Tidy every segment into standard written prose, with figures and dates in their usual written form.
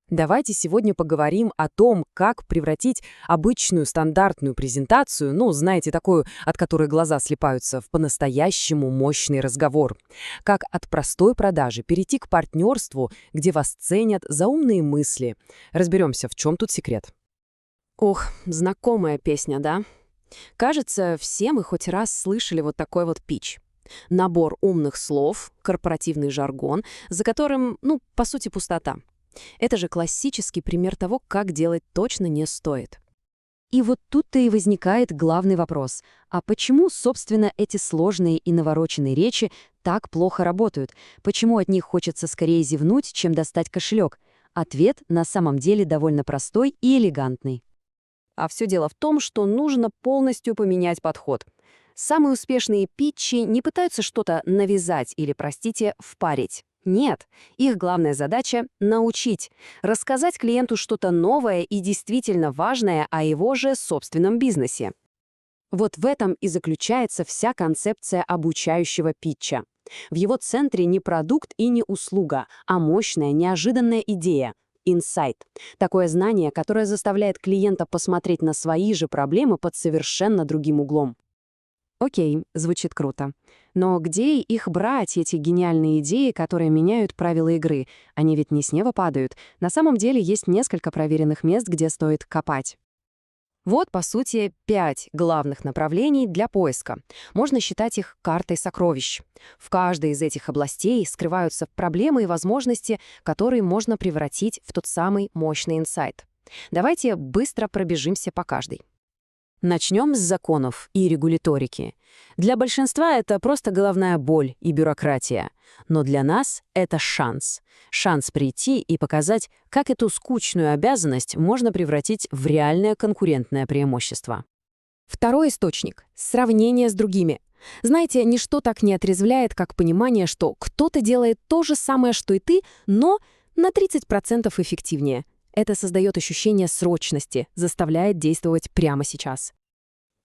Давайте сегодня поговорим о том, как превратить обычную стандартную презентацию, ну, знаете, такую, от которой глаза слипаются, в по-настоящему мощный разговор. Как от простой продажи перейти к партнерству, где вас ценят за умные мысли. Разберемся, в чем тут секрет. Ох, знакомая песня, да? Кажется, все мы хоть раз слышали вот такой вот пич. Набор умных слов, корпоративный жаргон, за которым, по сути, пустота. Это же классический пример того, как делать точно не стоит. И вот тут-то и возникает главный вопрос. А почему, собственно, эти сложные и навороченные речи так плохо работают? Почему от них хочется скорее зевнуть, чем достать кошелек? Ответ на самом деле довольно простой и элегантный. А все дело в том, что нужно полностью поменять подход. Самые успешные питчи не пытаются что-то навязать или, простите, впарить. Нет, их главная задача — научить, рассказать клиенту что-то новое и действительно важное о его же собственном бизнесе. Вот в этом и заключается вся концепция обучающего питча. В его центре не продукт и не услуга, а мощная, неожиданная идея — инсайт. Такое знание, которое заставляет клиента посмотреть на свои же проблемы под совершенно другим углом. Окей, звучит круто. Но где их брать, эти гениальные идеи, которые меняют правила игры? Они ведь не с неба падают. На самом деле есть несколько проверенных мест, где стоит копать. Вот, по сути, 5 главных направлений для поиска. Можно считать их картой сокровищ. В каждой из этих областей скрываются проблемы и возможности, которые можно превратить в тот самый мощный инсайт. Давайте быстро пробежимся по каждой. Начнем с законов и регуляторики. Для большинства это просто головная боль и бюрократия. Но для нас это шанс. Шанс прийти и показать, как эту скучную обязанность можно превратить в реальное конкурентное преимущество. Второй источник — сравнение с другими. Знаете, ничто так не отрезвляет, как понимание, что кто-то делает то же самое, что и ты, но на 30% эффективнее. Это создает ощущение срочности, заставляет действовать прямо сейчас.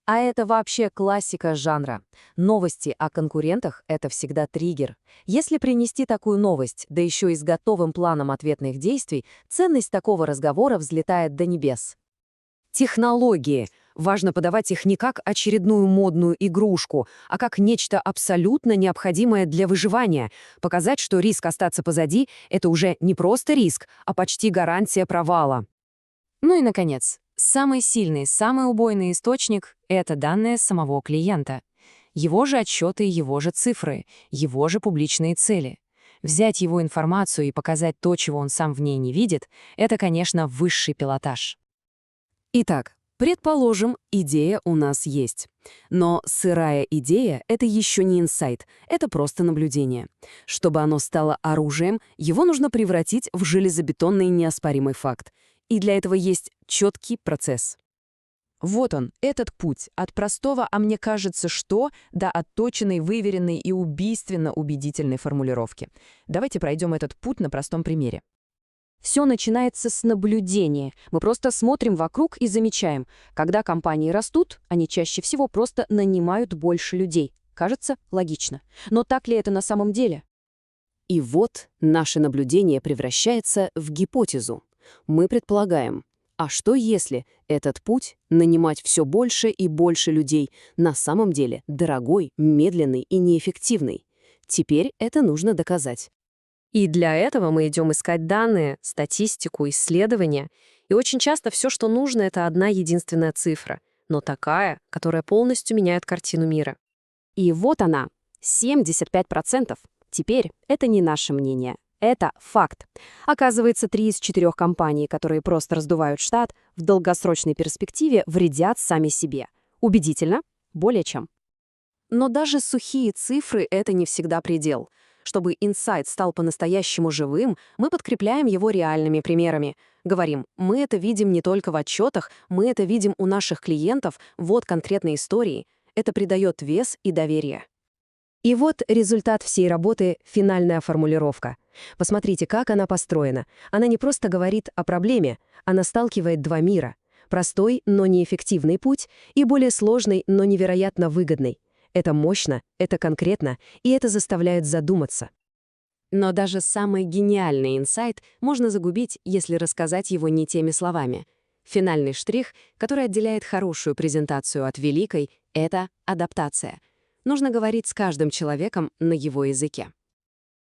А это вообще классика жанра. Новости о конкурентах — это всегда триггер. Если принести такую новость, да еще и с готовым планом ответных действий, ценность такого разговора взлетает до небес. Технологии. Важно подавать их не как очередную модную игрушку, а как нечто абсолютно необходимое для выживания. Показать, что риск остаться позади — это уже не просто риск, а почти гарантия провала. Ну и, наконец, самый сильный, самый убойный источник — это данные самого клиента. Его же отчеты, его же цифры, его же публичные цели. Взять его информацию и показать то, чего он сам в ней не видит — это, конечно, высший пилотаж. Итак, предположим, идея у нас есть. Но сырая идея — это еще не инсайт, это просто наблюдение. Чтобы оно стало оружием, его нужно превратить в железобетонный неоспоримый факт. И для этого есть четкий процесс. Вот он, этот путь, от простого «а мне кажется, что» до отточенной, выверенной и убийственно убедительной формулировки. Давайте пройдем этот путь на простом примере. Все начинается с наблюдения. Мы просто смотрим вокруг и замечаем. Когда компании растут, они чаще всего просто нанимают больше людей. Кажется, логично. Но так ли это на самом деле? И вот наше наблюдение превращается в гипотезу. Мы предполагаем, а что если этот путь — нанимать все больше и больше людей — на самом деле дорогой, медленный и неэффективный? Теперь это нужно доказать. И для этого мы идем искать данные, статистику, исследования. И очень часто все, что нужно, это одна единственная цифра, но такая, которая полностью меняет картину мира. И вот она, 75%. Теперь это не наше мнение. Это факт. Оказывается, 3 из 4 компаний, которые просто раздувают штат, в долгосрочной перспективе вредят сами себе. Убедительно? Более чем. Но даже сухие цифры — это не всегда предел. Чтобы инсайт стал по-настоящему живым, мы подкрепляем его реальными примерами. Говорим, мы это видим не только в отчетах, мы это видим у наших клиентов, вот конкретные истории. Это придает вес и доверие. И вот результат всей работы — финальная формулировка. Посмотрите, как она построена. Она не просто говорит о проблеме, она сталкивает два мира. Простой, но неэффективный путь и более сложный, но невероятно выгодный. Это мощно, это конкретно, и это заставляет задуматься. Но даже самый гениальный инсайт можно загубить, если рассказать его не теми словами. Финальный штрих, который отделяет хорошую презентацию от великой, — это адаптация. Нужно говорить с каждым человеком на его языке.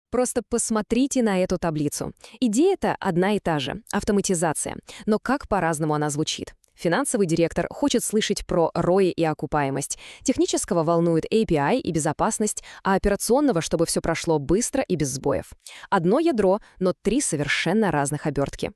Просто посмотрите на эту таблицу. Идея-то одна и та же — автоматизация. Но как по-разному она звучит. Финансовый директор хочет слышать про ROI и окупаемость. Технического волнует API и безопасность, а операционного, чтобы все прошло быстро и без сбоев. Одно ядро, но 3 совершенно разных обертки.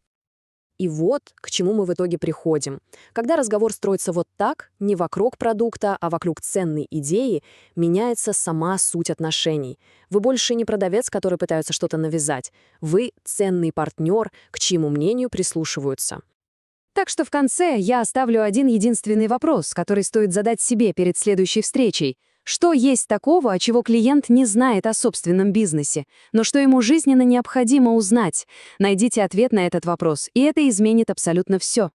И вот к чему мы в итоге приходим. Когда разговор строится вот так, не вокруг продукта, а вокруг ценной идеи, меняется сама суть отношений. Вы больше не продавец, который пытается что-то навязать. Вы ценный партнер, к чьему мнению прислушиваются. Так что в конце я оставлю один единственный вопрос, который стоит задать себе перед следующей встречей. Что есть такого, чего клиент не знает о собственном бизнесе, но что ему жизненно необходимо узнать? Найдите ответ на этот вопрос, и это изменит абсолютно все.